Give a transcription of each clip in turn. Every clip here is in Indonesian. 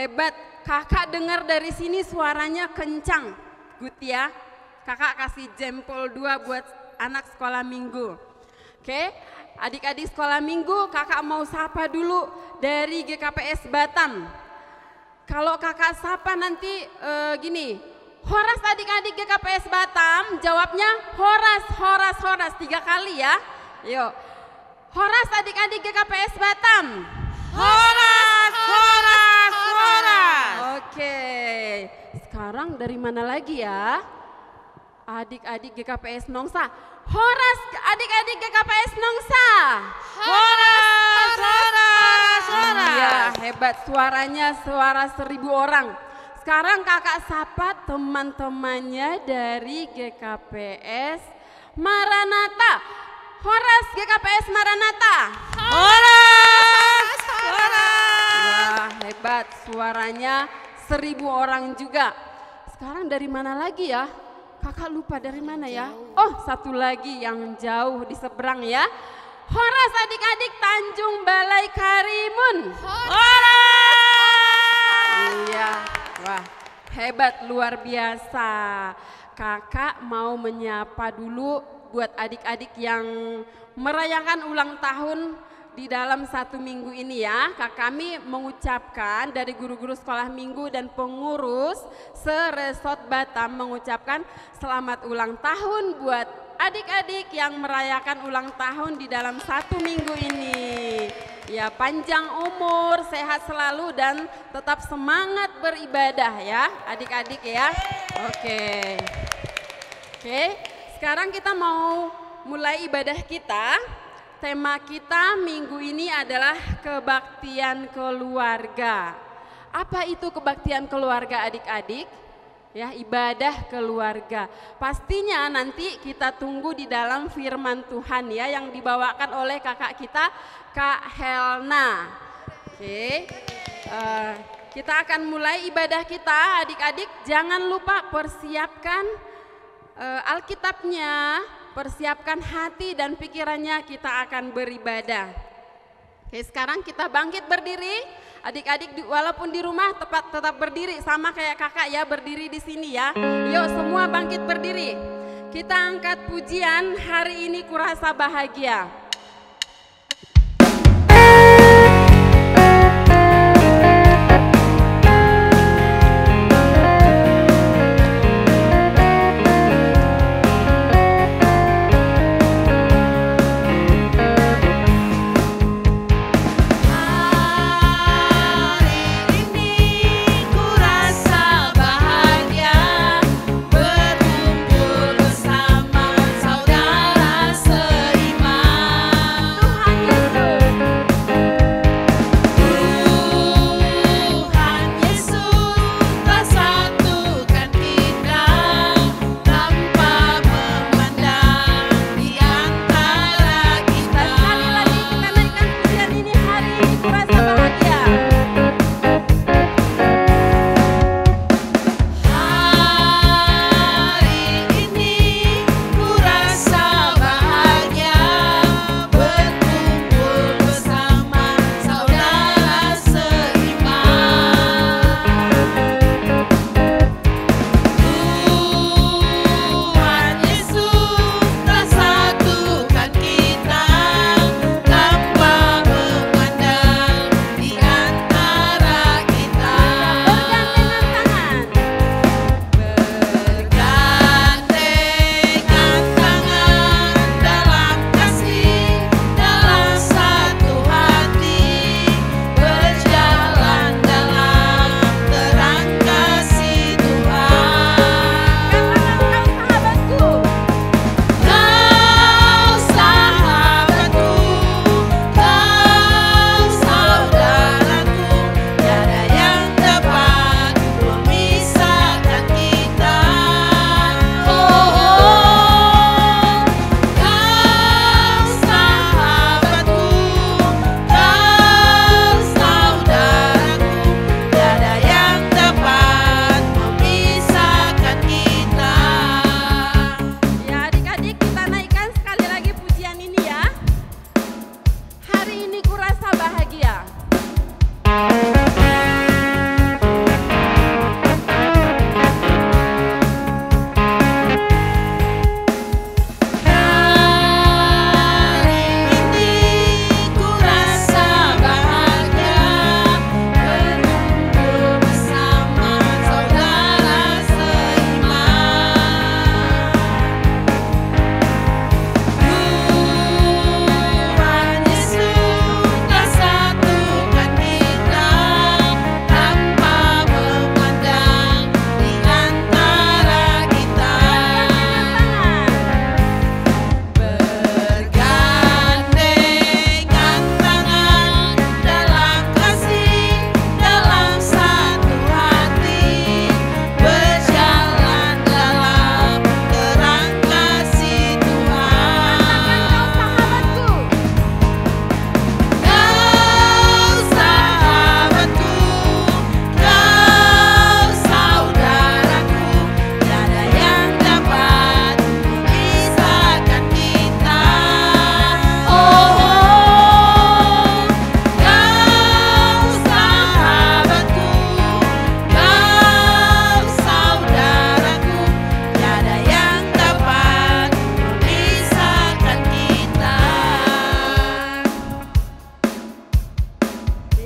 hebat. Kakak dengar dari sini suaranya kencang. Good ya. Kakak kasih jempol 2 buat anak sekolah minggu. Oke, adik-adik sekolah minggu kakak mau sapa dulu dari GKPS Batam. Kalau kakak sapa nanti gini, Horas adik-adik GKPS Batam, jawabnya Horas, Horas, Horas 3 kali ya. Yuk, Horas adik-adik GKPS Batam. Horas, Horas, Horas. Oke, sekarang dari mana lagi ya? Adik-adik GKPS Nongsa. Horas adik-adik GKPS Nongsa. Horas, Horas, Horas. Iya, hebat, suaranya suara 1000 orang. Sekarang kakak sapa teman-temannya dari GKPS Maranatha. Horas GKPS Maranatha. Horas, Horas. Wah, hebat, suaranya 1000 orang juga. Sekarang dari mana lagi ya? Kakak lupa dari mana ya? Oh, satu lagi yang jauh di seberang ya. Horas adik-adik Tanjung Balai Karimun. Horas. Iya, wah hebat luar biasa. Kakak mau menyapa dulu buat adik-adik yang merayakan ulang tahun di dalam 1 minggu ini ya. Kami mengucapkan dari guru-guru sekolah minggu dan pengurus se-Resort Batam mengucapkan selamat ulang tahun buat adik-adik yang merayakan ulang tahun di dalam 1 minggu ini. Ya, panjang umur, sehat selalu dan tetap semangat beribadah ya adik-adik ya. Oke, sekarang kita mau mulai ibadah kita. Tema kita minggu ini adalah kebaktian keluarga. Apa itu kebaktian keluarga adik-adik? Ya, ibadah keluarga. Pastinya nanti kita tunggu di dalam firman Tuhan ya yang dibawakan oleh kakak kita, Kak Helna. Oke, kita akan mulai ibadah kita adik-adik. Jangan lupa persiapkan Alkitabnya, persiapkan hati dan pikirannya, kita akan beribadah. Oke, sekarang kita bangkit berdiri. Adik-adik walaupun di rumah tetap berdiri sama kayak kakak ya, berdiri di sini ya. Yuk semua bangkit berdiri. Kita angkat pujian hari ini kurasa bahagia. Berkumpul bersama saudara seiman.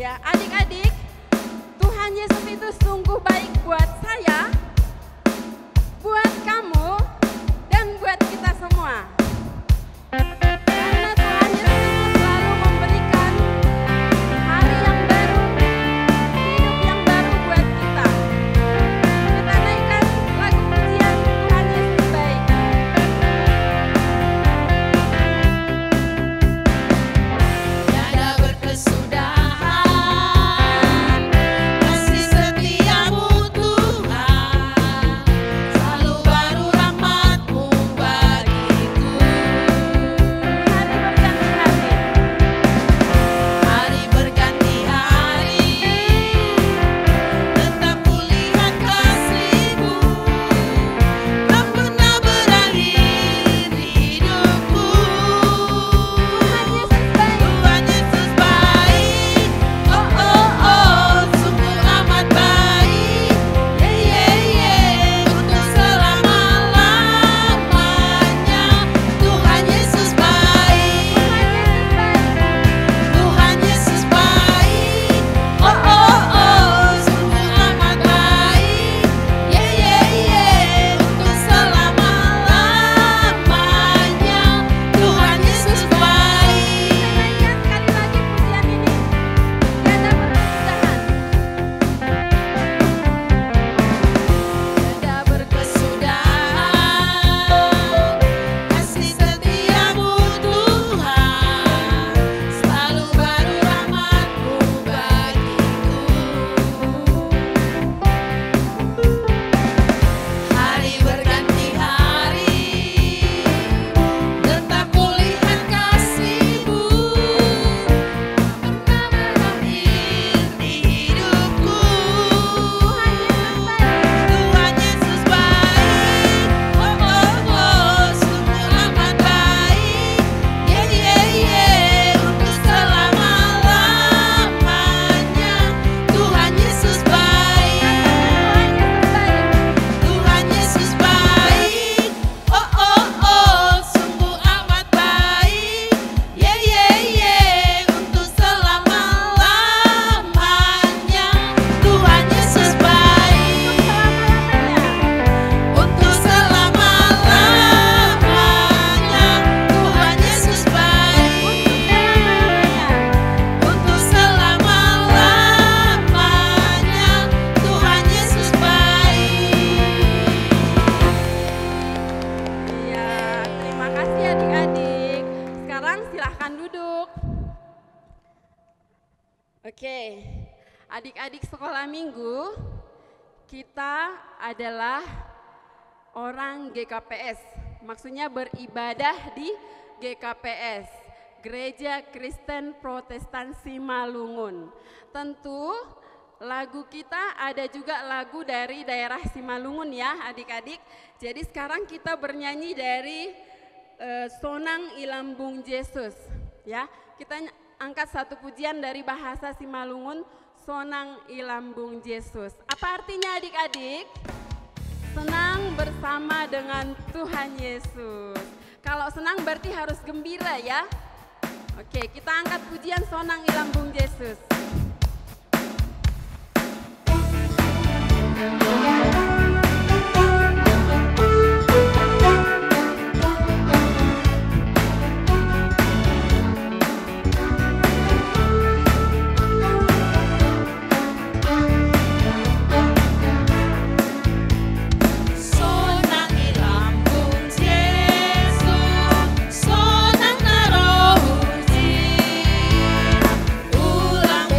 Ya, adik-adik, Tuhan Yesus itu sungguh baik buat saya, buat kamu, dan buat kita semua. Karena Tuhan Yesus itu selalu memberikan hari yang baru, hidup yang baru buat kita. Kita naikkan lagu pujian Tuhan Yesus baik. Tiada berkesudahan kasih setiamu Tuhan, selalu baru rahmat-Mu bagiku. Hari berganti hari, Hari berganti hari, tetap kulihat kasih-Mu, tak pernah berakhir di hidupku. Tuhan Yesus baik. Tuhan Yesus baik, oh oh oh, sungguh amat baik, untuk selama-lamanya. Tuhan Yesus baik, Tuhan Yesus baik, oh oh oh, sungguh amat baik, untuk selama-lamanya. Tuhan Yesus baik. Naikkan sekali lagi pujian ini. Tiada berkesudahan. Kasih setiamu Tuhan, selalu baru rahmat-Mu bagiku. Hari berganti hari, tetap kulihat kasih-Mu, tak pernah berakhir di hidupku. Tuhan Yesus baik, oh oh oh, sungguh amat baik, untuk selama-lamanya. Tuhan Yesus baik, Tuhan Yesus baik, oh oh oh, sungguh amat baik, untuk selama-lamanya. Tuhan Yesus baik, untuk selama-lamanya. Tuhan Yesus baik, untuk selama-lamanya. Tuhan Yesus baik. Iya, terima kasih adik-adik. Sekarang silahkan duduk. Oke, adik-adik sekolah minggu, kita adalah orang GKPS. Maksudnya beribadah di GKPS, Gereja Kristen Protestan Simalungun. Tentu lagu kita ada juga lagu dari daerah Simalungun ya adik-adik. Jadi sekarang kita bernyanyi dari Sonang Ilambung Yesus ya. Kita angkat satu pujian dari bahasa Simalungun, Sonang Ilambung Yesus. Apa artinya adik-adik? Senang bersama dengan Tuhan Yesus. Kalau senang berarti harus gembira ya. Oke, kita angkat pujian Sonang Ilambung Yesus. Sonang ilambung Yesus, sonang naroh uji, ulang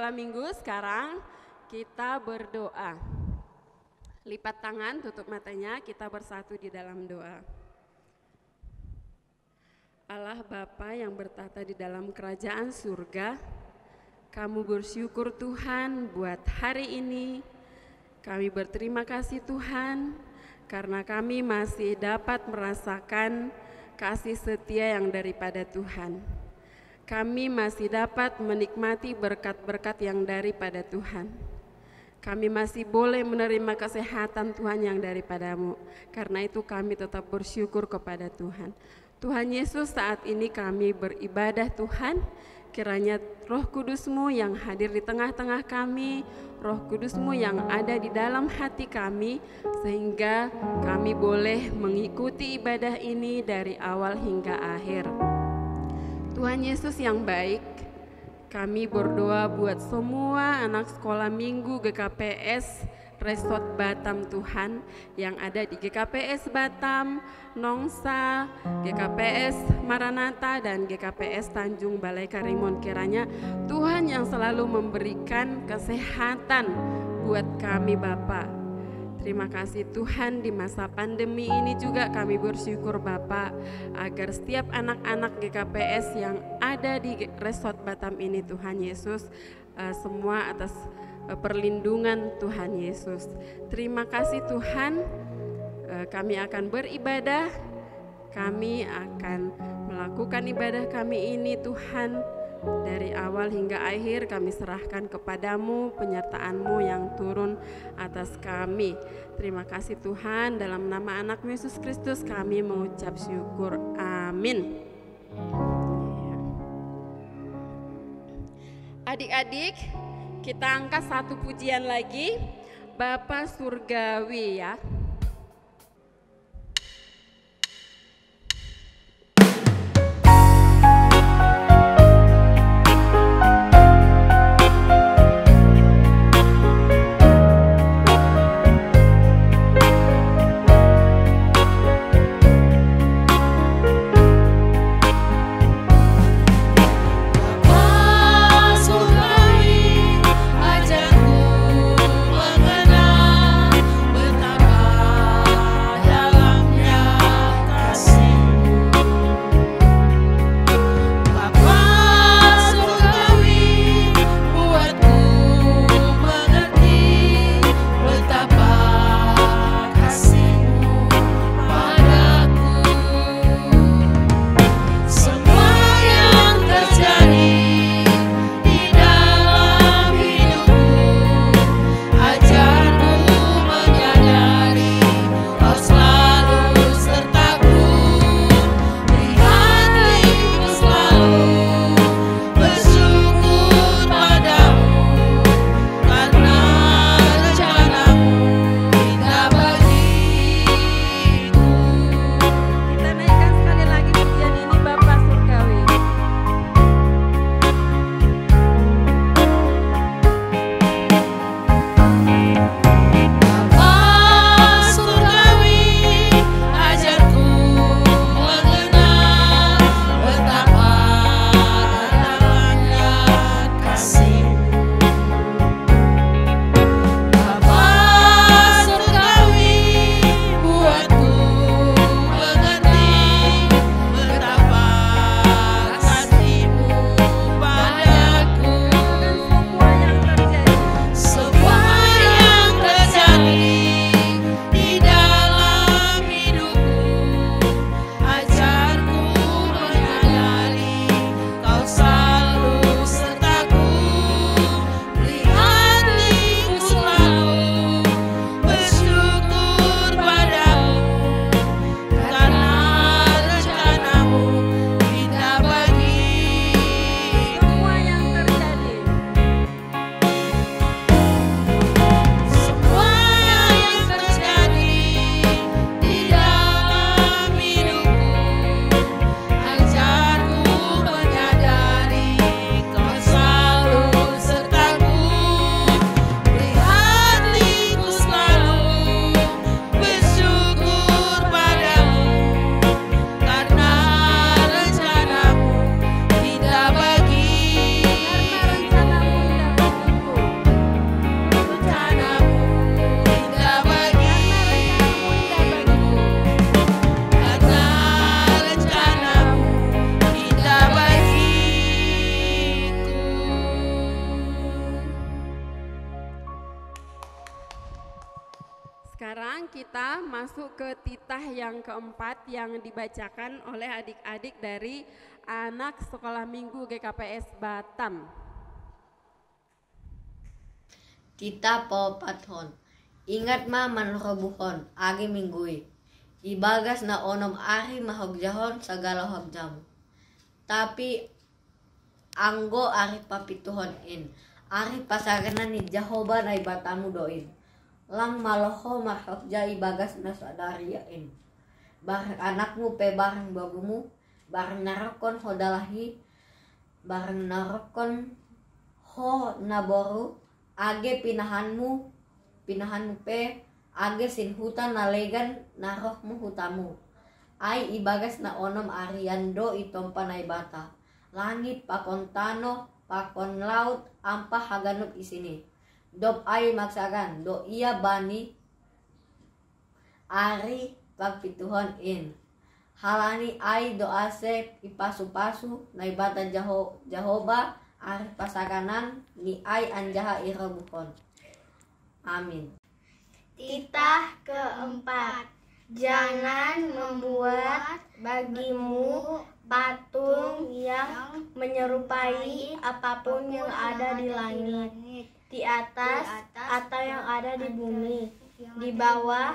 sekolah minggu, sekarang kita berdoa. Lipat tangan, tutup matanya, kita bersatu di dalam doa. Allah Bapa yang bertata di dalam kerajaan surga, kamu bersyukur Tuhan buat hari ini. Kami berterima kasih Tuhan karena kami masih dapat merasakan kasih setia yang daripada Tuhan. Kami masih dapat menikmati berkat-berkat yang daripada Tuhan. Kami masih boleh menerima kesehatan Tuhan yang daripadamu. Karena itu kami tetap bersyukur kepada Tuhan. Tuhan Yesus, saat ini kami beribadah Tuhan. Kiranya Roh Kudus-Mu yang hadir di tengah-tengah kami, Roh Kudus-Mu yang ada di dalam hati kami, sehingga kami boleh mengikuti ibadah ini dari awal hingga akhir. Tuhan Yesus yang baik, kami berdoa buat semua anak sekolah minggu GKPS Resort Batam Tuhan, yang ada di GKPS Batam, Nongsa, GKPS Maranatha, dan GKPS Tanjung Balai Karimun. Kiranya Tuhan yang selalu memberikan kesehatan buat kami Bapa. Terima kasih Tuhan, di masa pandemi ini juga kami bersyukur Bapa, agar setiap anak-anak GKPS yang ada di Resort Batam ini Tuhan Yesus, semua atas perlindungan Tuhan Yesus. Terima kasih Tuhan, kami akan beribadah, kami akan melakukan ibadah kami ini Tuhan. Dari awal hingga akhir kami serahkan kepadamu, penyertaan-Mu yang turun atas kami. Terima kasih Tuhan, dalam nama anak Yesus Kristus kami mengucap syukur. Amin. Adik-adik, kita angkat satu pujian lagi, Bapa Surgawi ya. Ajarku mengenal betapa Sekarang kita masuk ke titah yang keempat yang dibacakan oleh adik-adik dari anak sekolah minggu GKPS Batam. Titah papathon. Ingat ma manrobuhon agi minggui. Ibagas na onom ari mahogjahon sagala hogjam. Tapi anggo ari papituhon in. Ari pasaganan ni Jehovah na ibatamu doin. Lang maloho mahogja ibagas na sadariain. Barang anakmu pe barang babumu. Barang narokon hodalahi. Barang narokon ho naboru. Age pinahanmu pe age sinhutan nalegan narohmu hutamu. Ai ibagas na onom ariando itompa na ibata. Langit pakon tano, pakon laut, ampa haganup isini. Dop ai maksagan, do iya bani ari pagpituhon in. Halani ai do ase ipasu-pasu na ibata Jehovah ari pasaganan ni ai anjaha irabuhon. Amin. Titah keempat. Jangan membuat bagimu patung yang menyerupai apapun yang ada di langit, di atas atau yang ada di bumi, di bawah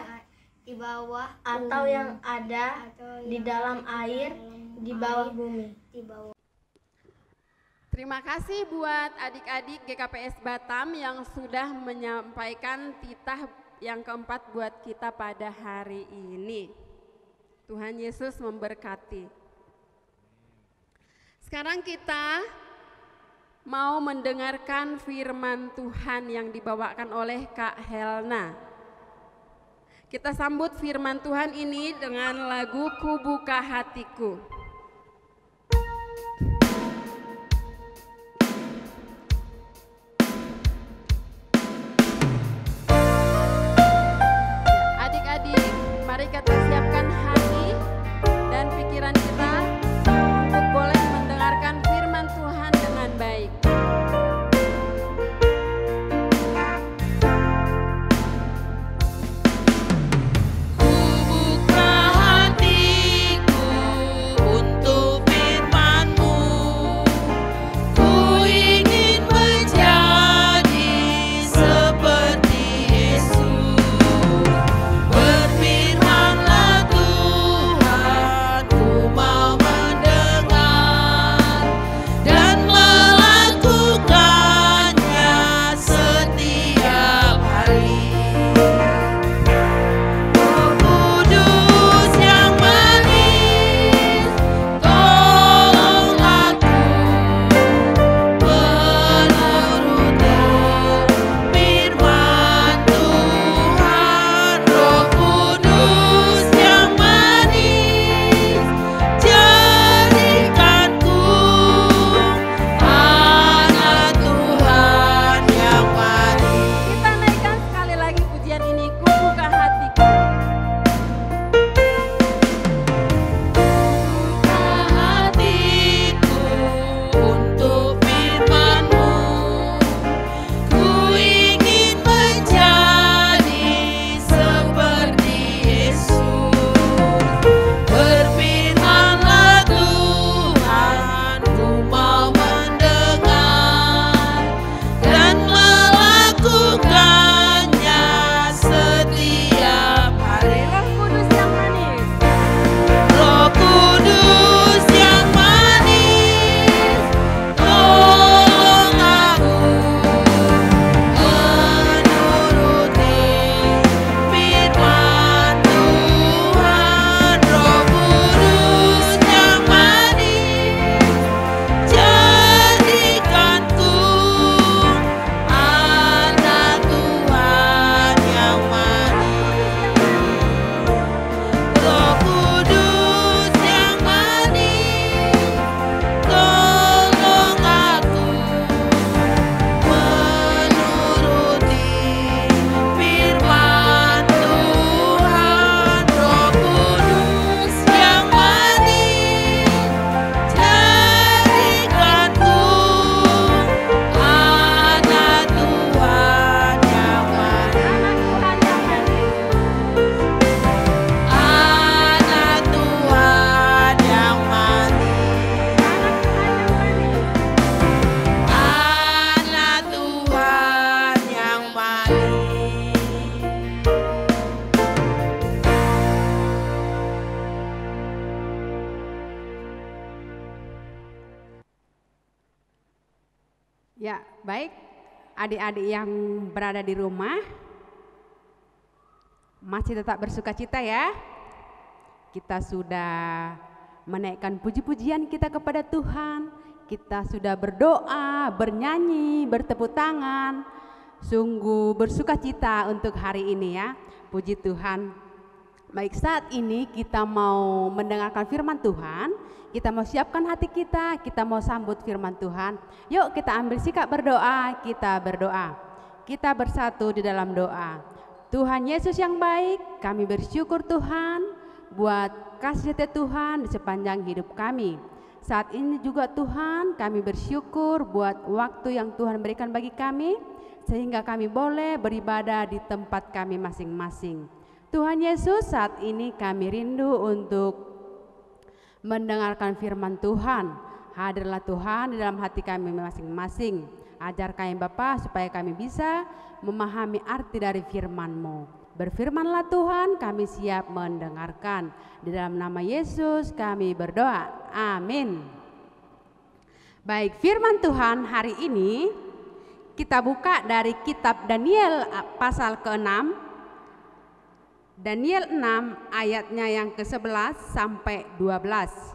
atau yang ada di dalam air, di bawah bumi. Terima kasih buat adik-adik GKPS Batam yang sudah menyampaikan titah yang keempat buat kita pada hari ini. Tuhan Yesus memberkati. Sekarang kita mau mendengarkan firman Tuhan yang dibawakan oleh Kak Helna. Kita sambut firman Tuhan ini dengan lagu Ku Buka Hatiku. Mari kita siapkan hati dan pikiran kita untuk boleh mendengarkan firman Tuhan dengan baik. Ku buka hatiku Baik, adik-adik yang berada di rumah masih tetap bersuka cita ya. Kita sudah menaikkan puji-pujian kita kepada Tuhan. Kita sudah berdoa, bernyanyi, bertepuk tangan. Sungguh bersuka cita untuk hari ini ya. Puji Tuhan. Baik, saat ini kita mau mendengarkan firman Tuhan. Kita mau siapkan hati kita mau sambut firman Tuhan. Yuk kita ambil sikap berdoa, kita berdoa. Kita bersatu di dalam doa. Tuhan Yesus yang baik, kami bersyukur Tuhan buat kasih setia Tuhan di sepanjang hidup kami. Saat ini juga Tuhan, kami bersyukur buat waktu yang Tuhan berikan bagi kami, sehingga kami boleh beribadah di tempat kami masing-masing. Tuhan Yesus, saat ini kami rindu untuk mendengarkan firman Tuhan. Hadirlah Tuhan di dalam hati kami masing-masing. Ajar kami Bapa supaya kami bisa memahami arti dari firman-Mu. Berfirmanlah Tuhan, kami siap mendengarkan. Di dalam nama Yesus kami berdoa. Amin. Baik, firman Tuhan hari ini kita buka dari kitab Daniel pasal ke-6. Daniel 6 ayatnya yang ke-11 sampai 12.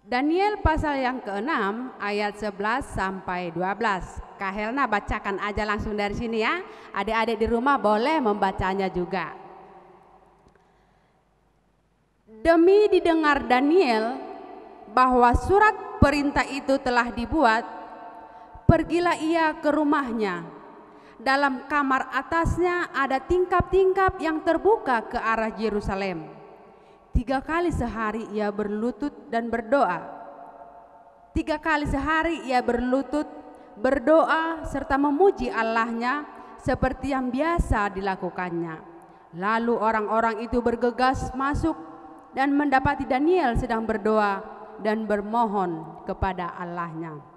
Daniel pasal yang ke-6 ayat 11 sampai 12. Kak Helna bacakan aja langsung dari sini ya. Adik-adik di rumah boleh membacanya juga. Demi didengar Daniel bahwa surat perintah itu telah dibuat, pergilah ia ke rumahnya. Dalam kamar atasnya ada tingkap-tingkap yang terbuka ke arah Yerusalem. 3 kali sehari ia berlutut dan berdoa. 3 kali sehari ia berlutut, berdoa serta memuji Allahnya seperti yang biasa dilakukannya. Lalu orang-orang itu bergegas masuk dan mendapati Daniel sedang berdoa dan bermohon kepada Allahnya.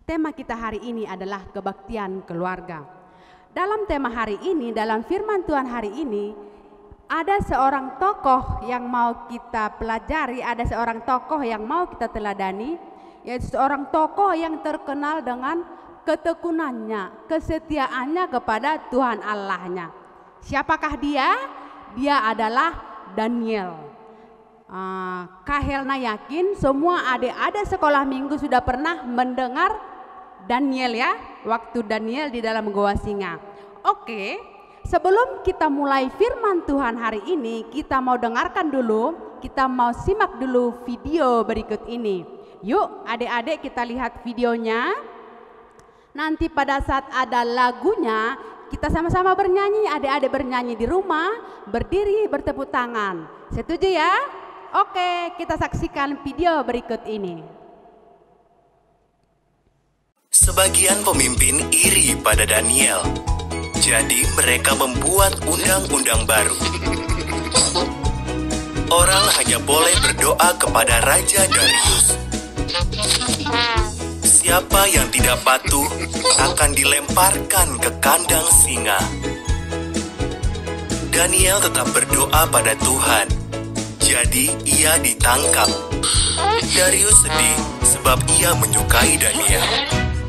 Tema kita hari ini adalah kebaktian keluarga. Dalam tema hari ini, dalam firman Tuhan hari ini, ada seorang tokoh yang mau kita pelajari, ada seorang tokoh yang mau kita teladani, yaitu seorang tokoh yang terkenal dengan ketekunannya, kesetiaannya kepada Tuhan Allahnya. Siapakah dia? Dia adalah Daniel. Kak Helna yakin semua adik-adik sekolah minggu sudah pernah mendengar Daniel ya, waktu Daniel di dalam goa singa. Oke, sebelum kita mulai firman Tuhan hari ini, kita mau dengarkan dulu, kita mau simak dulu video berikut ini. Yuk adik-adik kita lihat videonya. Nanti pada saat ada lagunya, kita sama-sama bernyanyi, adik-adik bernyanyi di rumah, berdiri bertepuk tangan. Setuju ya? Oke, kita saksikan video berikut ini. Sebagian pemimpin iri pada Daniel, jadi mereka membuat undang-undang baru. Orang hanya boleh berdoa kepada Raja Darius. Siapa yang tidak patuh akan dilemparkan ke kandang singa. Daniel tetap berdoa pada Tuhan, jadi ia ditangkap. Darius sedih sebab ia menyukai Daniel.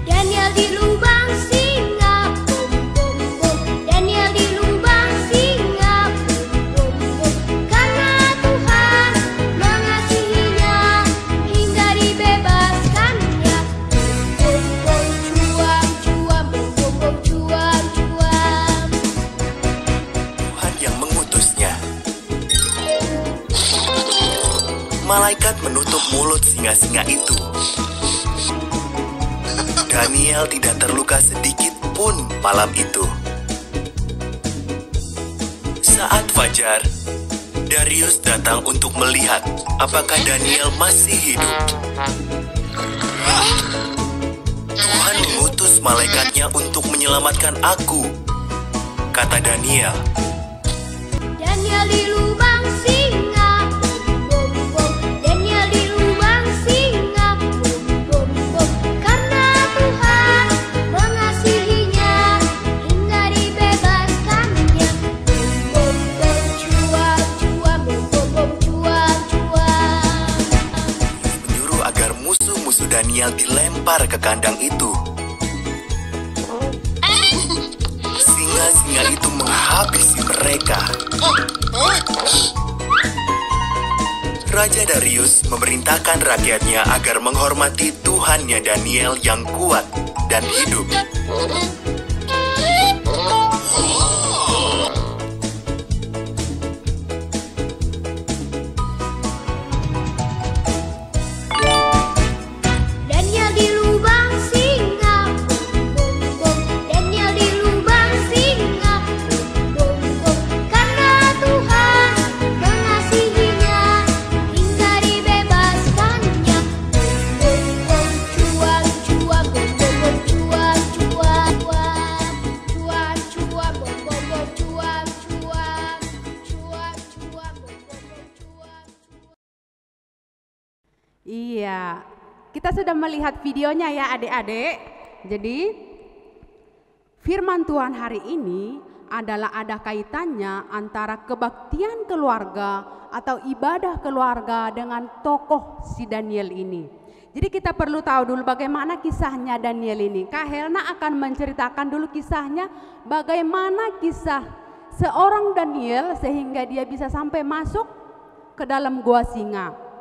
Daniel di lubang singa, bum bum bum. Daniel di lubang singa, bum bum bum. Karena Tuhan mengasihinya hingga dibebaskannya. Bum bum bum, cuam cuam, bum bum bum, cuam cuam. Tuhan yang mengutusnya. Malaikat menutup mulut singa-singa itu. Daniel tidak terluka sedikit pun malam itu. Saat fajar, Darius datang untuk melihat apakah Daniel masih hidup. Tuhan mengutus malaikatnya untuk menyelamatkan aku, kata Daniel. Daniel di lubang singa, bum bum bum. Daniel di lubang singa, bum bum bum. Karena Tuhan mengasihinya hingga dibebaskannya. Bum bum bum, cuam cuam, bum bum bum, cuam cuam. Menyuruh agar Daniel dilempar ke kandang itu. Singa-singa itu menghabisi mereka. Raja Darius memerintahkan rakyatnya agar menghormati Tuhannya Daniel yang kuat dan hidup. Daniel di lubang singa, bom bom. Daniel di lubang singa, bom bom. Karena Tuhan mengasihinya hingga dibebaskannya. Bom bom bom, cuak cuak, bom bom bom, cuak cuak, cuak cuak, bom bom bom, cuak cuak, cuak cuak, bom bom bom, cuak. Iya, kita sudah melihat videonya ya adik-adik. Jadi firman Tuhan hari ini adalah ada kaitannya antara kebaktian keluarga atau ibadah keluarga dengan tokoh si Daniel ini. Jadi kita perlu tahu dulu bagaimana kisahnya Daniel ini. Kak Helna akan menceritakan dulu kisahnya, bagaimana kisah seorang Daniel sehingga dia bisa sampai masuk ke dalam gua singa.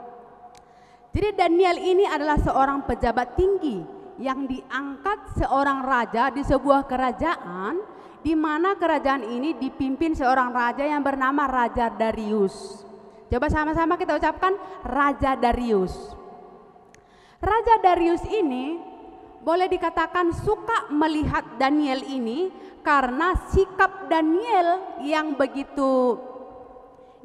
Jadi Daniel ini adalah seorang pejabat tinggi yang diangkat seorang raja di sebuah kerajaan, di mana kerajaan ini dipimpin seorang raja yang bernama Raja Darius. Coba sama-sama kita ucapkan Raja Darius. Raja Darius ini boleh dikatakan suka melihat Daniel ini karena sikap Daniel yang begitu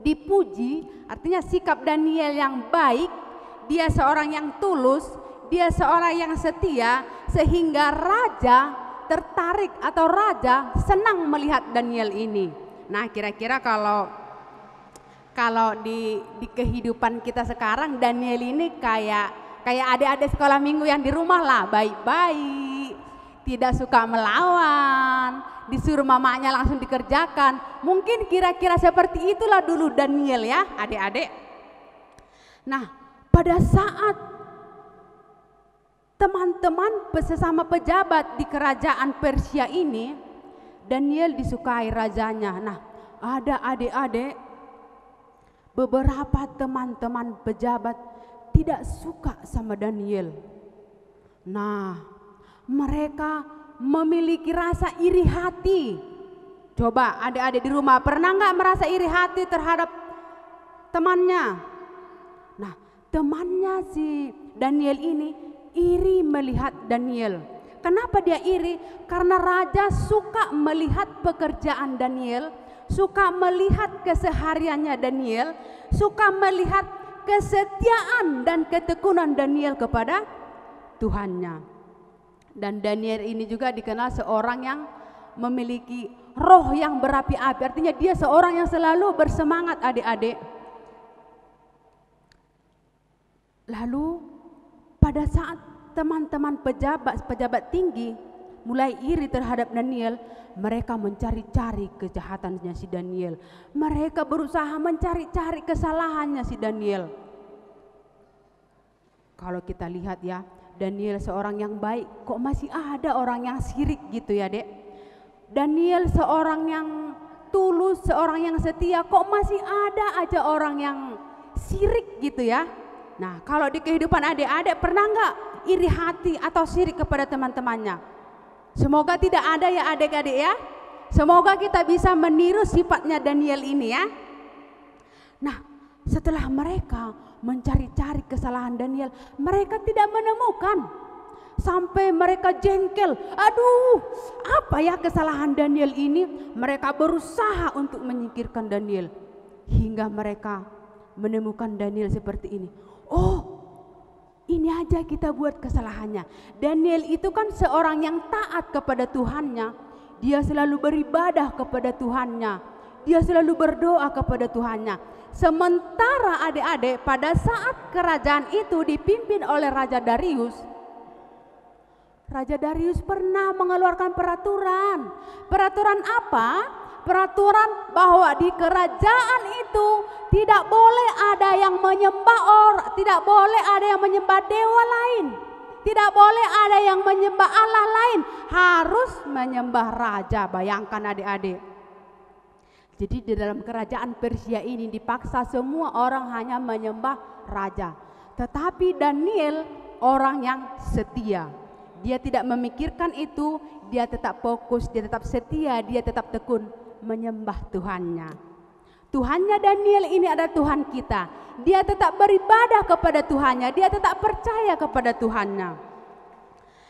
dipuji, artinya sikap Daniel yang baik. Dia seorang yang tulus, dia seorang yang setia, sehingga raja tertarik atau raja senang melihat Daniel ini. Nah, kira-kira kalau di kehidupan kita sekarang, Daniel ini kayak adik-adik sekolah minggu yang di rumah lah, baik-baik, tidak suka melawan, disuruh mamanya langsung dikerjakan. Mungkin kira-kira seperti itulah dulu Daniel ya, adik-adik. Nah, pada saat teman-teman sesama pejabat di kerajaan Persia ini, Daniel disukai rajanya. Nah, ada adik-adik, beberapa teman-teman pejabat tidak suka sama Daniel. Nah, mereka memiliki rasa iri hati. Coba adik-adik di rumah pernah nggak merasa iri hati terhadap temannya? Nah, temannya si Daniel ini iri melihat Daniel. Kenapa dia iri? Karena raja suka melihat pekerjaan Daniel, suka melihat kesehariannya Daniel, suka melihat kesetiaan dan ketekunan Daniel kepada Tuhannya. Dan Daniel ini juga dikenal seorang yang memiliki roh yang berapi-api, artinya dia seorang yang selalu bersemangat adik-adik. Lalu pada saat teman-teman pejabat tinggi mulai iri terhadap Daniel, mereka mencari-cari kejahatannya si Daniel. Mereka berusaha mencari-cari kesalahannya si Daniel. Kalau kita lihat ya, Daniel seorang yang baik, kok masih ada orang yang sirik gitu ya dek. Daniel seorang yang tulus, seorang yang setia, kok masih ada aja orang yang sirik gitu ya. Nah, kalau di kehidupan adik-adik pernah nggak iri hati atau sirik kepada teman-temannya? Semoga tidak ada ya adik-adik ya. Semoga kita bisa meniru sifatnya Daniel ini ya. Nah, setelah mereka mencari-cari kesalahan Daniel, mereka tidak menemukan. Sampai mereka jengkel, aduh apa ya kesalahan Daniel ini? Mereka berusaha untuk menyingkirkan Daniel. Hingga mereka menemukan Daniel seperti ini. Oh, ini aja kita buat kesalahannya. Daniel itu kan seorang yang taat kepada Tuhannya. Dia selalu beribadah kepada Tuhannya. Dia selalu berdoa kepada Tuhannya. Sementara adik-adik pada saat kerajaan itu dipimpin oleh Raja Darius, Raja Darius pernah mengeluarkan peraturan. Peraturan apa? Peraturan bahwa di kerajaan itu tidak boleh ada yang menyembah tidak boleh ada yang menyembah dewa lain. Tidak boleh ada yang menyembah Allah lain, harus menyembah raja. Bayangkan adik-adik. Jadi di dalam kerajaan Persia ini dipaksa semua orang hanya menyembah raja. Tetapi Daniel orang yang setia. Dia tidak memikirkan itu, dia tetap fokus, dia tetap setia, dia tetap tekun menyembah Tuhannya. Tuhannya Daniel ini adalah Tuhan kita. Dia tetap beribadah kepada Tuhannya, dia tetap percaya kepada Tuhannya.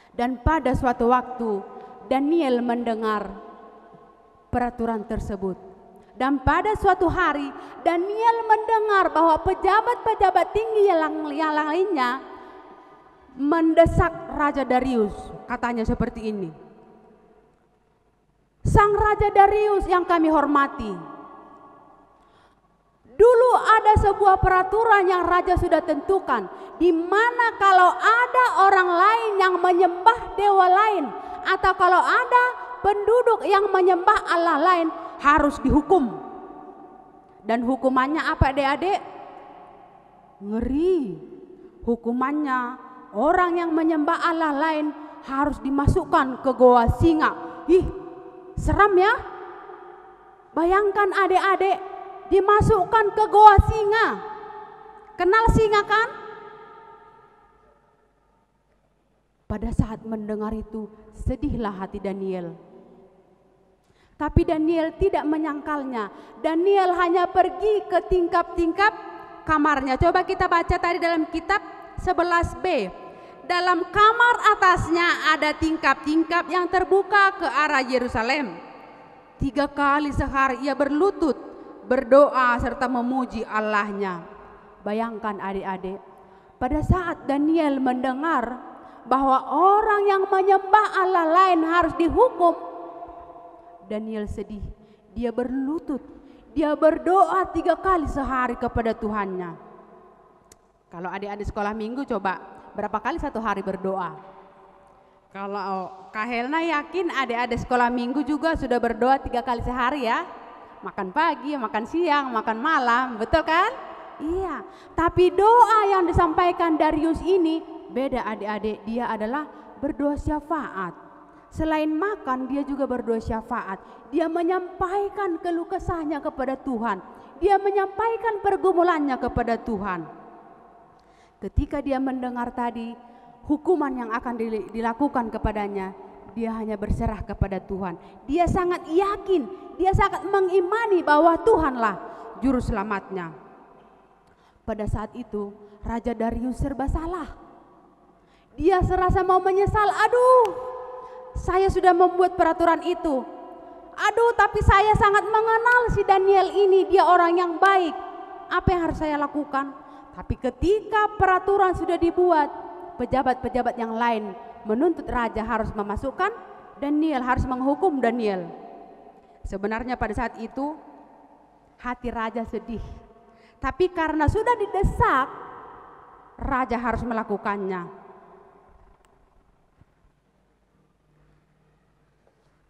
Dan pada suatu waktu Daniel mendengar peraturan tersebut. Dan pada suatu hari Daniel mendengar bahwa pejabat-pejabat tinggi yang lainnya mendesak Raja Darius. Katanya seperti ini, "Sang Raja Darius yang kami hormati, dulu ada sebuah peraturan yang raja sudah tentukan, di mana kalau ada orang lain yang menyembah dewa lain, atau kalau ada penduduk yang menyembah Allah lain, harus dihukum. Dan hukumannya apa adik-adik? Ngeri. Hukumannya orang yang menyembah Allah lain harus dimasukkan ke goa singa. Ih, seram ya. Bayangkan adik-adik, dimasukkan ke goa singa. Kenal singa kan? Pada saat mendengar itu, sedihlah hati Daniel. Tapi Daniel tidak menyangkalnya. Daniel hanya pergi ke tingkap-tingkap kamarnya. Coba kita baca tadi dalam kitab 11b. Dalam kamar atasnya ada tingkap-tingkap yang terbuka ke arah Yerusalem. 3 kali sehari ia berlutut, berdoa serta memuji Allahnya. Bayangkan adik-adik, pada saat Daniel mendengar bahwa orang yang menyembah Allah lain harus dihukum, Daniel sedih. Dia berlutut, dia berdoa 3 kali sehari kepada Tuhannya. Kalau adik-adik sekolah minggu coba berapa kali satu hari berdoa? Kalau Kak Helna yakin adik-adik sekolah minggu juga sudah berdoa 3 kali sehari ya. Makan pagi, makan siang, makan malam, betul kan? Iya, tapi doa yang disampaikan Darius ini beda adik-adik. Dia adalah berdoa syafaat. Selain makan, dia juga berdoa syafaat. Dia menyampaikan keluh kesahnya kepada Tuhan. Dia menyampaikan pergumulannya kepada Tuhan. Ketika dia mendengar tadi hukuman yang akan dilakukan kepadanya, dia hanya berserah kepada Tuhan. Dia sangat yakin, dia sangat mengimani bahwa Tuhanlah juru selamatnya. Pada saat itu, Raja Darius serba salah. Dia serasa mau menyesal. Aduh, saya sudah membuat peraturan itu. Aduh, tapi saya sangat mengenal si Daniel ini, dia orang yang baik. Apa yang harus saya lakukan? Tapi ketika peraturan sudah dibuat, pejabat-pejabat yang lain menuntut raja harus memasukkan Daniel, harus menghukum Daniel. Sebenarnya pada saat itu hati raja sedih. Tapi karena sudah didesak, raja harus melakukannya.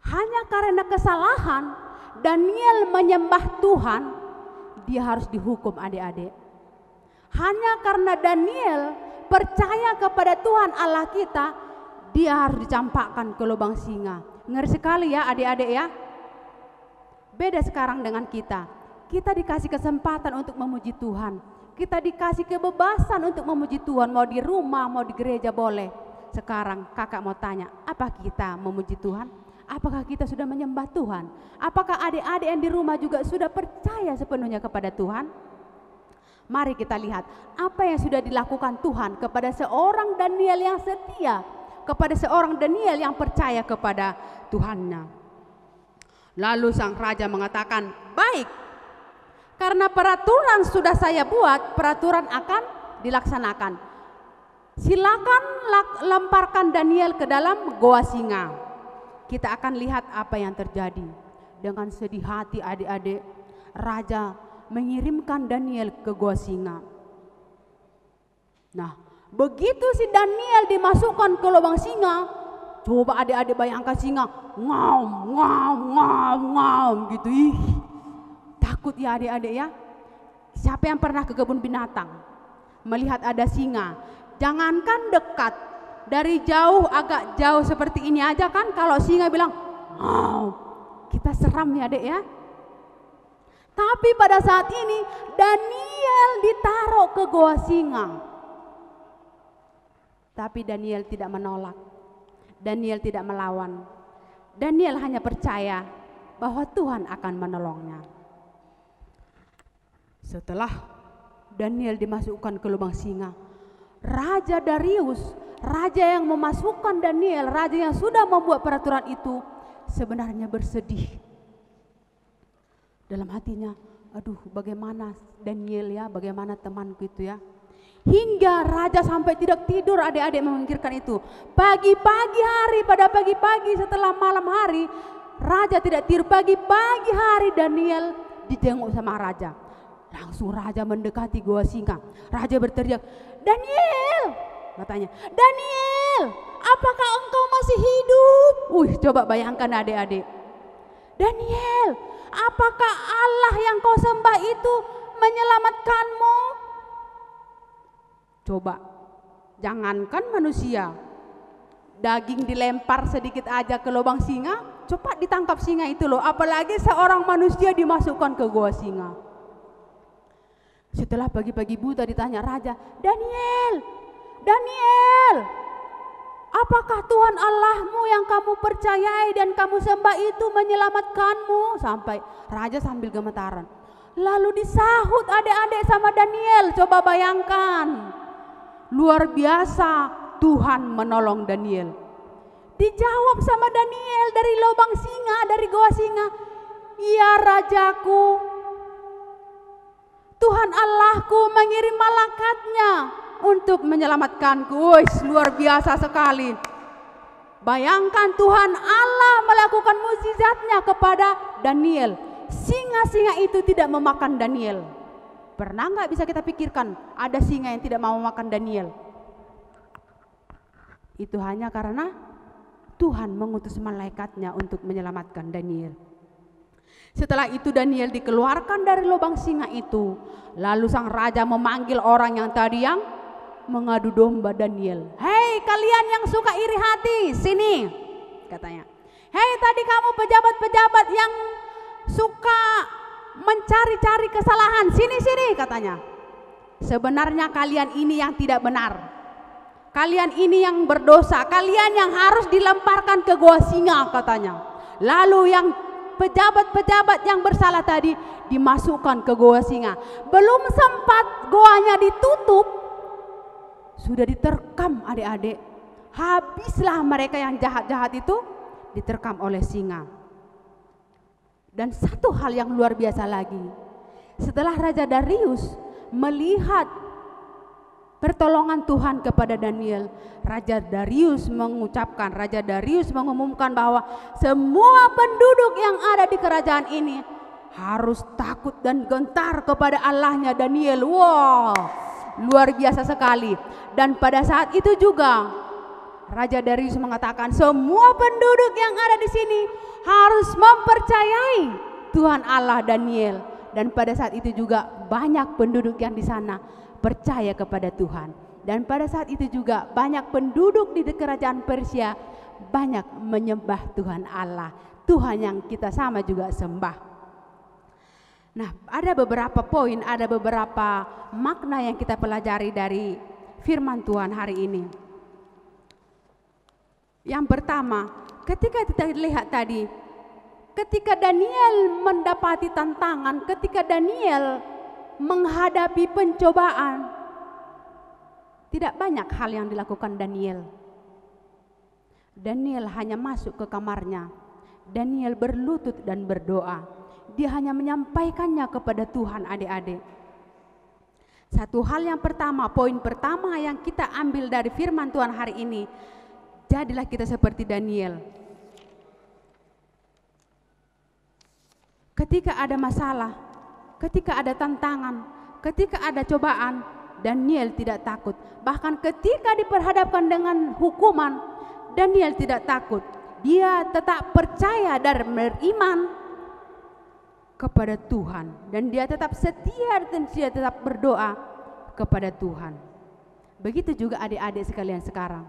Hanya karena kesalahan Daniel menyembah Tuhan, dia harus dihukum adik-adik. Hanya karena Daniel percaya kepada Tuhan Allah kita, dia harus dicampakkan ke lubang singa. Ngeri sekali ya adik-adik ya. Beda sekarang dengan kita. Kita dikasih kesempatan untuk memuji Tuhan. Kita dikasih kebebasan untuk memuji Tuhan. Mau di rumah, mau di gereja boleh. Sekarang kakak mau tanya, apa kita memuji Tuhan? Apakah kita sudah menyembah Tuhan? Apakah adik-adik yang di rumah juga sudah percaya sepenuhnya kepada Tuhan? Mari kita lihat apa yang sudah dilakukan Tuhan kepada seorang Daniel yang setia, kepada seorang Daniel yang percaya kepada Tuhannya. Lalu sang raja mengatakan, baik, karena peraturan sudah saya buat, peraturan akan dilaksanakan. Silakan lemparkan Daniel ke dalam goa singa. Kita akan lihat apa yang terjadi. Dengan sedih hati adik-adik, raja mengirimkan Daniel ke goa singa. Nah, begitu si Daniel dimasukkan ke lubang singa, coba adik-adik bayangkan singa ngaum, ngaum, ngaum, ngaum gitu. Ih, takut ya adik-adik ya. Siapa yang pernah ke kebun binatang melihat ada singa? Jangankan dekat, Dari jauh, agak jauh seperti ini aja kan, kalau singa bilang, "Oh, kita seram ya Dek ya." Tapi pada saat ini Daniel ditaruh ke goa singa. Tapi Daniel tidak menolak. Daniel tidak melawan. Daniel hanya percaya bahwa Tuhan akan menolongnya. Setelah Daniel dimasukkan ke lubang singa, Raja Darius, raja yang memasukkan Daniel, raja yang sudah membuat peraturan itu, sebenarnya bersedih. Dalam hatinya, aduh bagaimana Daniel ya, bagaimana temanku itu ya. Hingga raja sampai tidak tidur, adik-adik memikirkan itu. Pagi-pagi hari, pada pagi-pagi setelah malam hari, raja tidak tidur. Pagi-pagi hari Daniel dijenguk sama raja. Langsung raja mendekati goa singa. Raja berteriak, "Daniel!" katanya, "Daniel, apakah engkau masih hidup?" Coba bayangkan adik-adik. "Daniel, apakah Allah yang kau sembah itu menyelamatkanmu?" Coba, jangankan manusia, daging dilempar sedikit aja ke lubang singa, cepat ditangkap singa itu loh. Apalagi seorang manusia dimasukkan ke goa singa. Setelah pagi-pagi buta ditanya raja, "Daniel, Daniel, apakah Tuhan Allahmu yang kamu percayai dan kamu sembah itu menyelamatkanmu?" Sampai raja sambil gemetaran. Lalu disahut adik-adik sama Daniel. Coba bayangkan, luar biasa Tuhan menolong Daniel. Dijawab sama Daniel dari lubang singa, dari goa singa, "Ya rajaku, Tuhan Allahku mengirim malaikatnya untuk menyelamatkanku." Luar biasa sekali. Bayangkan Tuhan Allah melakukan mukjizatnya kepada Daniel. Singa-singa itu tidak memakan Daniel. Pernah nggak bisa kita pikirkan ada singa yang tidak mau makan Daniel? Itu hanya karena Tuhan mengutus malaikatnya untuk menyelamatkan Daniel. Setelah itu Daniel dikeluarkan dari lubang singa itu. Lalu sang raja memanggil orang yang tadi yang mengadu domba Daniel. "Hei kalian yang suka iri hati, sini," katanya. "Hei tadi kamu pejabat-pejabat yang suka mencari-cari kesalahan, sini-sini," katanya. "Sebenarnya kalian ini yang tidak benar. Kalian ini yang berdosa. Kalian yang harus dilemparkan ke goa singa," katanya. Lalu yang pejabat-pejabat yang bersalah tadi dimasukkan ke goa singa. Belum sempat goanya ditutup, sudah diterkam adik-adik. Habislah mereka yang jahat-jahat itu diterkam oleh singa. Dan satu hal yang luar biasa lagi, setelah Raja Darius melihat pertolongan Tuhan kepada Daniel, Raja Darius mengumumkan bahwa semua penduduk yang ada di kerajaan ini harus takut dan gentar kepada Allahnya Daniel. Wow, luar biasa sekali. Dan pada saat itu juga Raja Darius mengatakan semua penduduk yang ada di sini harus mempercayai Tuhan Allah Daniel. Dan pada saat itu juga banyak penduduk yang di sana percaya kepada Tuhan. Dan pada saat itu juga banyak penduduk di kerajaan Persia banyak menyembah Tuhan Allah, Tuhan yang kita sama juga sembah. Nah, ada beberapa poin, ada beberapa makna yang kita pelajari dari firman Tuhan hari ini. Yang pertama, ketika kita lihat tadi, ketika Daniel mendapati tantangan, ketika Daniel menghadapi pencobaan, tidak banyak hal yang dilakukan Daniel. Daniel hanya masuk ke kamarnya. Daniel berlutut dan berdoa. Dia hanya menyampaikannya kepada Tuhan, adik-adik. Satu hal yang pertama, poin pertama yang kita ambil dari firman Tuhan hari ini, jadilah kita seperti Daniel. Ketika ada masalah, ketika ada tantangan, ketika ada cobaan, Daniel tidak takut. Bahkan ketika diperhadapkan dengan hukuman, Daniel tidak takut. Dia tetap percaya dan beriman kepada Tuhan. Dan dia tetap setia dan dia tetap berdoa kepada Tuhan. Begitu juga adik-adik sekalian sekarang.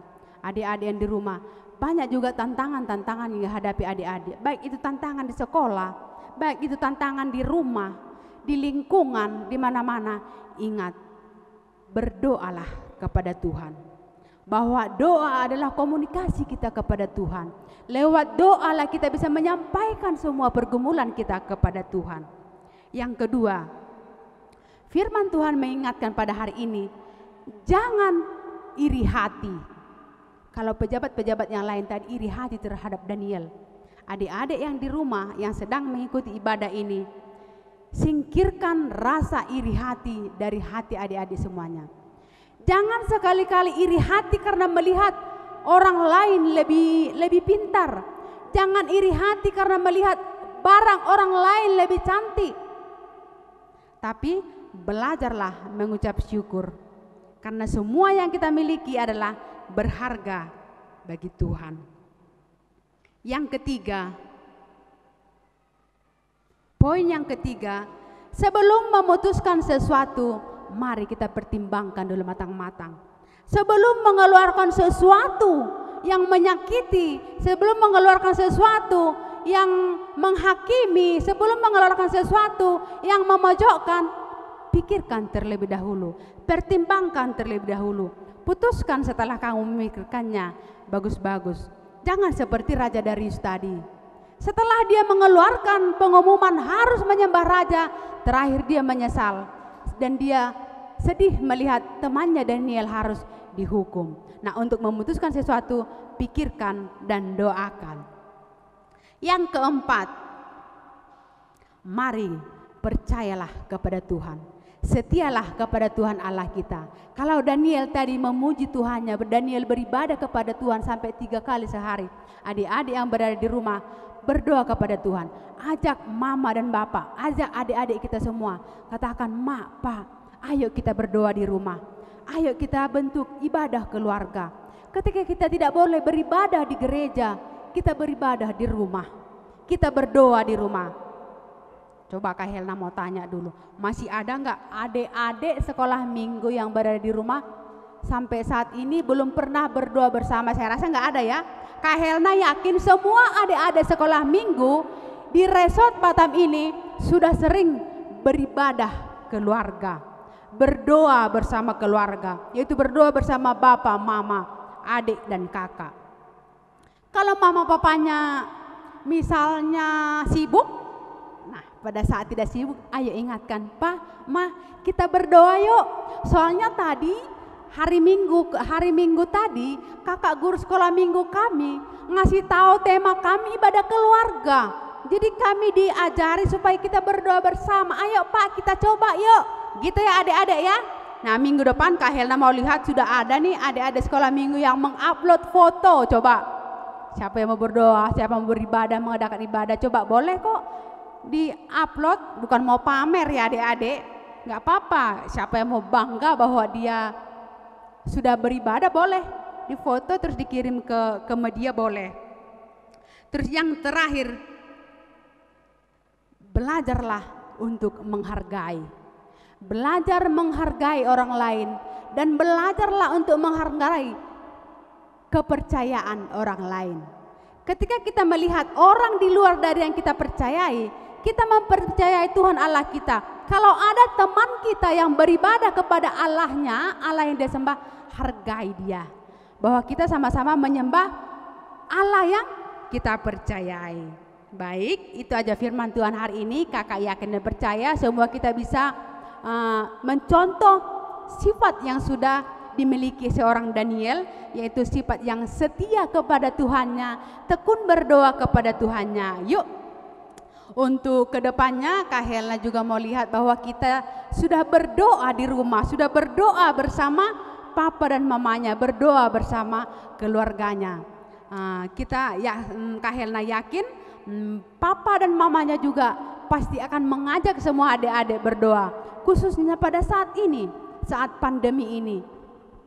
adik-adik yang di rumah, banyak juga tantangan-tantangan yang dihadapi adik-adik. Baik itu tantangan di sekolah, baik itu tantangan di rumah, di lingkungan, di mana-mana. Ingat, berdoalah kepada Tuhan. Bahwa doa adalah komunikasi kita kepada Tuhan. Lewat doa lah kita bisa menyampaikan semua pergumulan kita kepada Tuhan. Yang kedua, firman Tuhan mengingatkan pada hari ini, jangan iri hati. Kalau pejabat-pejabat yang lain tadi iri hati terhadap Daniel. Adik-adik yang di rumah yang sedang mengikuti ibadah ini, singkirkan rasa iri hati dari hati adik-adik semuanya. Jangan sekali-kali iri hati karena melihat orang lain lebih pintar. Jangan iri hati karena melihat barang orang lain lebih cantik. Tapi belajarlah mengucap syukur. Karena semua yang kita miliki adalah berharga bagi Tuhan. Yang ketiga, poin yang ketiga, sebelum memutuskan sesuatu, mari kita pertimbangkan dulu matang-matang. Sebelum mengeluarkan sesuatu yang menyakiti, sebelum mengeluarkan sesuatu yang menghakimi, sebelum mengeluarkan sesuatu yang memojokkan, pikirkan terlebih dahulu, pertimbangkan terlebih dahulu, putuskan setelah kamu memikirkannya bagus-bagus. Jangan seperti Raja Darius tadi. Setelah dia mengeluarkan pengumuman harus menyembah raja, terakhir dia menyesal dan dia sedih melihat temannya Daniel harus dihukum. Nah, untuk memutuskan sesuatu, pikirkan dan doakan. Yang keempat, mari percayalah kepada Tuhan. Setialah kepada Tuhan Allah kita. Kalau Daniel tadi memuji Tuhannya, Daniel beribadah kepada Tuhan sampai 3 kali sehari. Adik-adik yang berada di rumah, berdoa kepada Tuhan. Ajak mama dan bapak, ajak adik-adik kita semua. Katakan, "Mak, Pak, ayo kita berdoa di rumah. Ayo kita bentuk ibadah keluarga. Ketika kita tidak boleh beribadah di gereja, kita beribadah di rumah. Kita berdoa di rumah." Coba Kak Helna mau tanya dulu, masih ada nggak adik-adik sekolah minggu yang berada di rumah sampai saat ini belum pernah berdoa bersama? Saya rasa nggak ada ya. Kak Helna yakin semua adik-adik sekolah minggu di resort Batam ini sudah sering beribadah keluarga, berdoa bersama keluarga, yaitu berdoa bersama bapak, mama, adik dan kakak. Kalau mama papanya misalnya sibuk, nah pada saat tidak sibuk, ayo ingatkan, "Pak, Ma, kita berdoa yuk." Soalnya tadi hari Minggu tadi kakak guru sekolah minggu kami ngasih tahu tema kami ibadah keluarga. Jadi kami diajari supaya kita berdoa bersama. Ayo Pak, kita coba yuk. Gitu ya adik-adik ya. Nah, minggu depan Kak Helna mau lihat sudah ada nih adik-adik sekolah minggu yang mengupload foto. Coba siapa yang mau berdoa, siapa yang mau beribadah, mengadakan ibadah, coba boleh kok di-upload, bukan mau pamer ya adik-adik. Nggak apa-apa, siapa yang mau bangga bahwa dia sudah beribadah boleh difoto terus dikirim ke media boleh. Terus yang terakhir, belajarlah untuk menghargai. Belajar menghargai orang lain dan belajarlah untuk menghargai kepercayaan orang lain. Ketika kita melihat orang di luar dari yang kita percayai, kita mempercayai Tuhan Allah kita. Kalau ada teman kita yang beribadah kepada Allahnya, Allah yang dia sembah, hargai dia. Bahwa kita sama-sama menyembah Allah yang kita percayai. Baik, itu aja firman Tuhan hari ini. Kakak yakin dan percaya semua kita bisa mencontoh sifat yang sudah dimiliki seorang Daniel, yaitu sifat yang setia kepada Tuhannya, tekun berdoa kepada Tuhannya. Yuk, untuk kedepannya Kak Helna juga mau lihat bahwa kita sudah berdoa di rumah, sudah berdoa bersama papa dan mamanya, berdoa bersama keluarganya. Kita ya, Kak Helna yakin papa dan mamanya juga pasti akan mengajak semua adik-adik berdoa, khususnya pada saat ini, saat pandemi ini.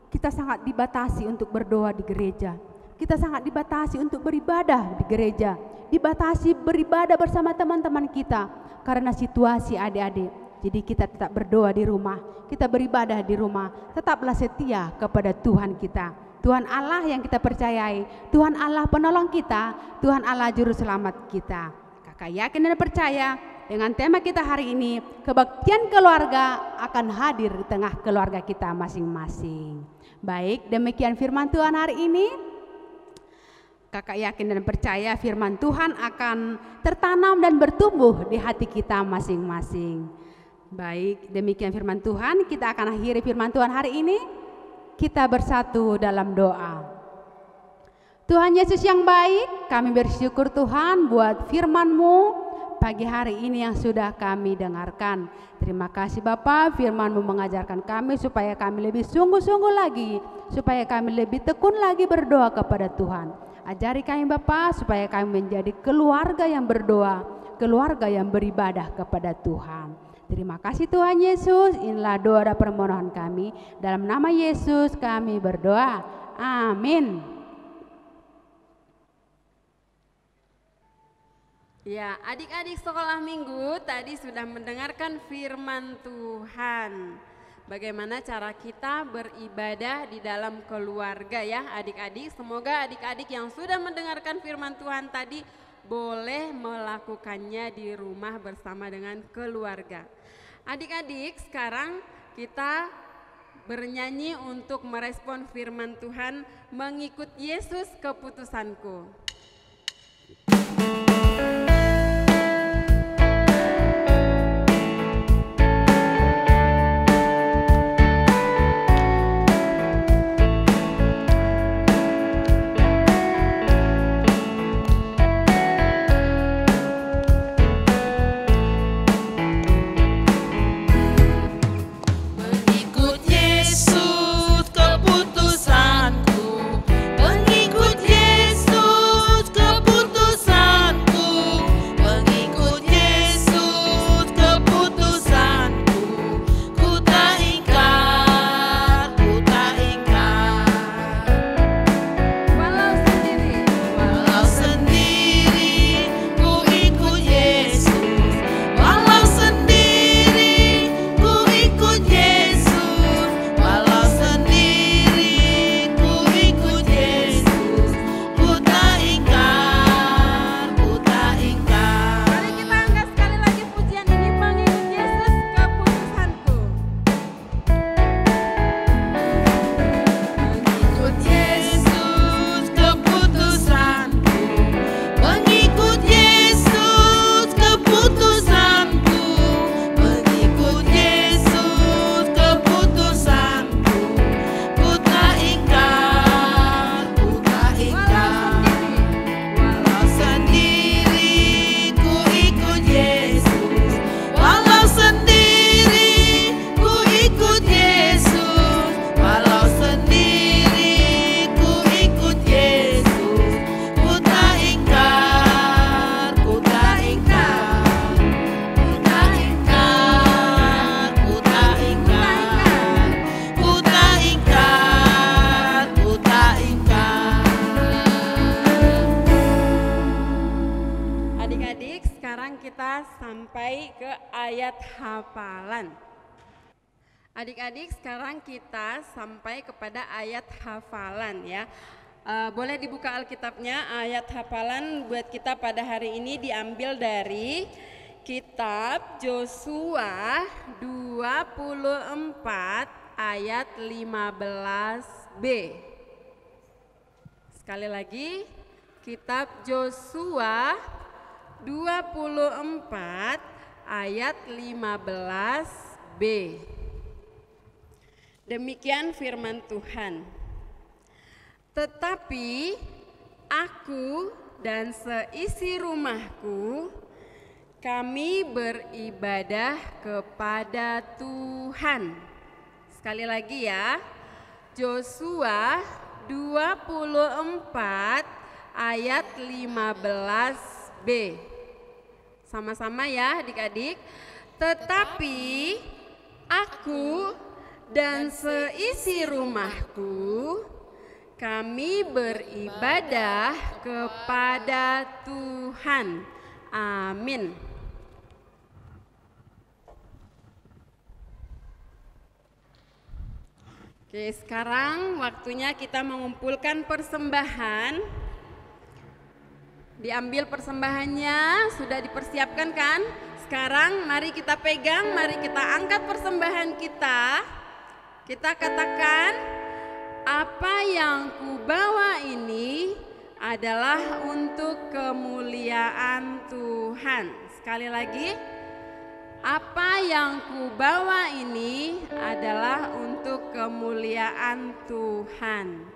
Kita sangat dibatasi untuk berdoa di gereja. Kita sangat dibatasi untuk beribadah di gereja. Dibatasi beribadah bersama teman-teman kita karena situasi adik-adik. Jadi kita tetap berdoa di rumah, kita beribadah di rumah. Tetaplah setia kepada Tuhan kita. Tuhan Allah yang kita percayai, Tuhan Allah penolong kita, Tuhan Allah juru selamat kita. Kakak yakin dan percaya dengan tema kita hari ini, kebaktian keluarga akan hadir di tengah keluarga kita masing-masing. Baik, demikian firman Tuhan hari ini. Kakak yakin dan percaya firman Tuhan akan tertanam dan bertumbuh di hati kita masing-masing. Baik, demikian firman Tuhan, kita akan akhiri firman Tuhan hari ini. Kita bersatu dalam doa. Tuhan Yesus yang baik, kami bersyukur Tuhan buat firman-Mu pagi hari ini yang sudah kami dengarkan. Terima kasih Bapa, firman-Mu mengajarkan kami supaya kami lebih sungguh-sungguh lagi, supaya kami lebih tekun lagi berdoa kepada Tuhan. Ajari kami Bapa supaya kami menjadi keluarga yang berdoa, keluarga yang beribadah kepada Tuhan. Terima kasih Tuhan Yesus, inilah doa dan permohonan kami. Dalam nama Yesus kami berdoa, amin. Ya, adik-adik sekolah minggu tadi sudah mendengarkan firman Tuhan. Bagaimana cara kita beribadah di dalam keluarga ya adik-adik. Semoga adik-adik yang sudah mendengarkan firman Tuhan tadi boleh melakukannya di rumah bersama dengan keluarga. Adik-adik, sekarang kita bernyanyi untuk merespon firman Tuhan, mengikut Yesus keputusanku. Mengikut Yesus keputusanku, mengikut Yesus keputusanku, mengikut Yesus keputusanku. Ku tak ingkar, ku tak ingkar. Walau sendiri, Walau sendiri ku ikut Yesus, walau sendiri ku ikut Yesus, walau sendiri ku ikut Yesus. Ku tak ingkar, ku tak ingkar. mari kita angkat sekali lagi pujian ini, mengikut Yesus keputusanku. Mengikut Yesus keputusanku, mengikut Yesus keputusanku, mengikut Yesus keputusanku. Ku tak ingkar, ku tak ingkar. Walau sendiri ku ikut Yesus, walau sendiri ku ikut Yesus, walau sendiri ku ikut Yesus. Ku tak ingkar, ku tak ingkar, ku tak ingkar, ku tak ingkar, ku tak ingkar, ku tak ingkar. Adik-adik, sekarang kita sampai ke ayat hafalan. Adik-adik, sekarang kita sampai kepada ayat hafalan ya. Boleh dibuka Alkitabnya, ayat hafalan buat kita pada hari ini diambil dari kitab Yosua 24 ayat 15b. Sekali lagi, kitab Yosua 24 ayat 15b. Demikian firman Tuhan. Tetapi aku dan seisi rumahku, kami beribadah kepada Tuhan. Sekali lagi ya, Yosua 24 ayat 15b. Sama-sama ya adik-adik. Tetapi aku dan seisi rumahku, kami beribadah kepada Tuhan. Amin. Oke, sekarang waktunya kita mengumpulkan persembahan. Diambil persembahannya, sudah dipersiapkan kan? Sekarang mari kita pegang, mari kita angkat persembahan kita. Kita katakan, apa yang kubawa ini adalah untuk kemuliaan Tuhan. Sekali lagi, apa yang kubawa ini adalah untuk kemuliaan Tuhan.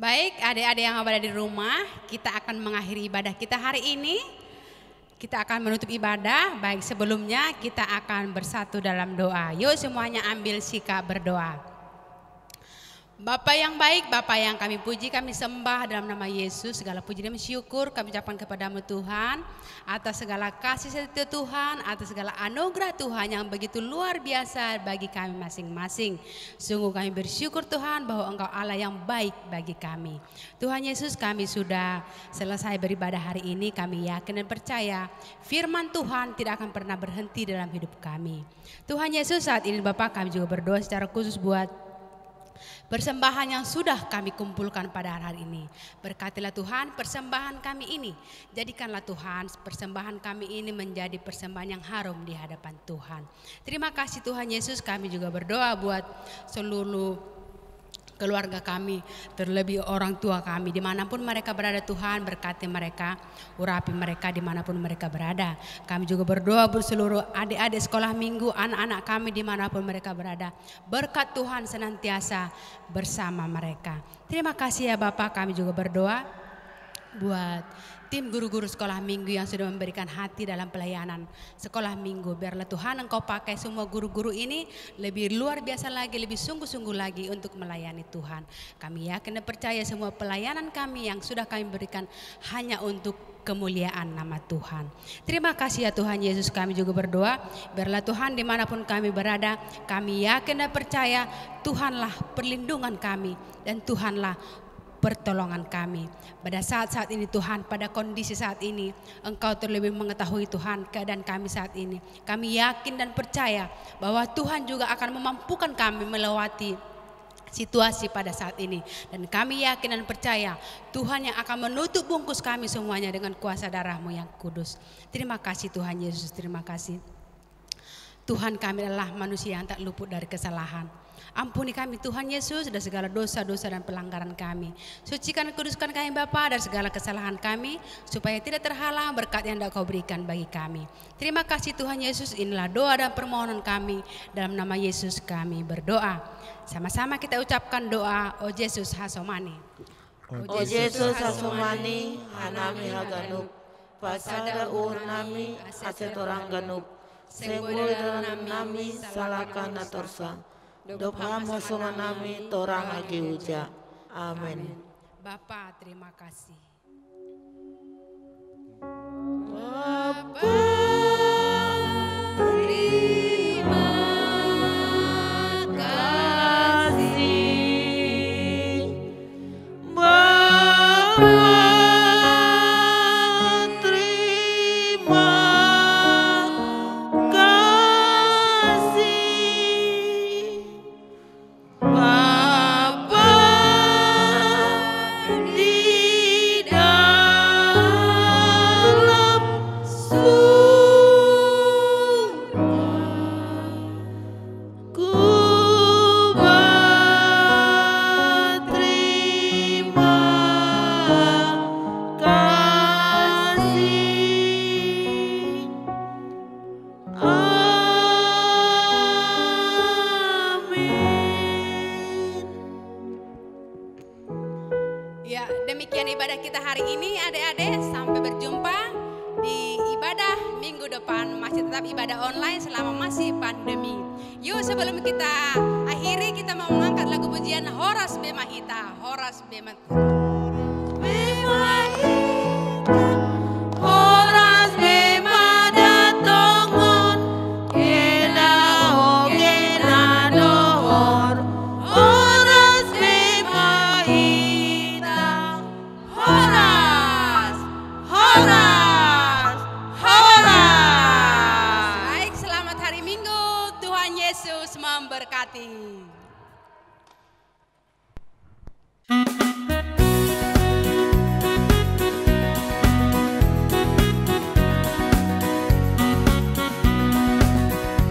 Baik, adik-adik yang berada di rumah, kita akan mengakhiri ibadah kita hari ini. Kita akan menutup ibadah, baik sebelumnya kita akan bersatu dalam doa. Yuk semuanya ambil sikap berdoa. Bapa yang baik, Bapa yang kami puji, kami sembah dalam nama Yesus. Segala puji dan syukur kami ucapkan kepadamu Tuhan, atas segala kasih setia Tuhan, atas segala anugerah Tuhan yang begitu luar biasa bagi kami masing-masing. Sungguh kami bersyukur Tuhan bahwa Engkau Allah yang baik bagi kami. Tuhan Yesus, kami sudah selesai beribadah hari ini. Kami yakin dan percaya firman Tuhan tidak akan pernah berhenti dalam hidup kami. Tuhan Yesus, saat ini Bapa kami juga berdoa secara khusus buat persembahan yang sudah kami kumpulkan pada hari ini. Berkatilah Tuhan persembahan kami ini. Jadikanlah Tuhan persembahan kami ini menjadi persembahan yang harum di hadapan Tuhan. Terima kasih Tuhan Yesus, kami juga berdoa buat seluruh keluarga kami, terlebih orang tua kami, dimanapun mereka berada Tuhan, berkati mereka, urapi mereka dimanapun mereka berada. Kami juga berdoa buat seluruh adik-adik sekolah minggu, anak-anak kami dimanapun mereka berada. Berkat Tuhan senantiasa bersama mereka. Terima kasih ya Bapak, kami juga berdoa buat tim guru-guru sekolah minggu yang sudah memberikan hati dalam pelayanan sekolah minggu. Biarlah Tuhan Engkau pakai semua guru-guru ini lebih luar biasa lagi, lebih sungguh-sungguh lagi untuk melayani Tuhan. Kami yakin dan percaya semua pelayanan kami yang sudah kami berikan hanya untuk kemuliaan nama Tuhan. Terima kasih ya Tuhan Yesus, kami juga berdoa biarlah Tuhan dimanapun kami berada, kami yakin dan percaya Tuhanlah perlindungan kami dan Tuhanlah pertolongan kami. Pada saat-saat ini Tuhan, pada kondisi saat ini, Engkau terlebih mengetahui Tuhan keadaan kami saat ini. Kami yakin dan percaya bahwa Tuhan juga akan memampukan kami melewati situasi pada saat ini. Dan kami yakin dan percaya Tuhan yang akan menutup bungkus kami semuanya dengan kuasa darah-Mu yang kudus. Terima kasih Tuhan Yesus, terima kasih. Tuhan, kami adalah manusia yang tak luput dari kesalahan. Ampuni kami Tuhan Yesus dari segala dosa-dosa dan pelanggaran kami. Sucikan dan kuduskan kami Bapa dari segala kesalahan kami, supaya tidak terhalang berkat yang Kau berikan bagi kami. Terima kasih Tuhan Yesus, inilah doa dan permohonan kami. Dalam nama Yesus kami berdoa. Sama-sama kita ucapkan doa, O Yesus Hasomani. O Yesus asumani hanami haganup. Pasada nami aset orang ganup. Senggol dalam nami salakan atorsa. Doa musuh nami torang agi uja. Amin. Bapa, terima kasih. Bapa, terima kasih. Bapa, terima kasih. Bapa di dalam surga, ku berterima kasih. Amin. Ya, demikian ibadah kita hari ini adik-adik. Sampai berjumpa di ibadah minggu depan. Masih tetap ibadah online selama masih pandemi. Yuk sebelum kita akhiri, kita mau mengangkat lagu pujian Horas Bemahita. Horas Bemahita. Horas bemada tongon, gena ho gena dohor. Horas bemahita, horas, horas, horas. Baik, selamat hari Minggu. Tuhan Yesus memberkati.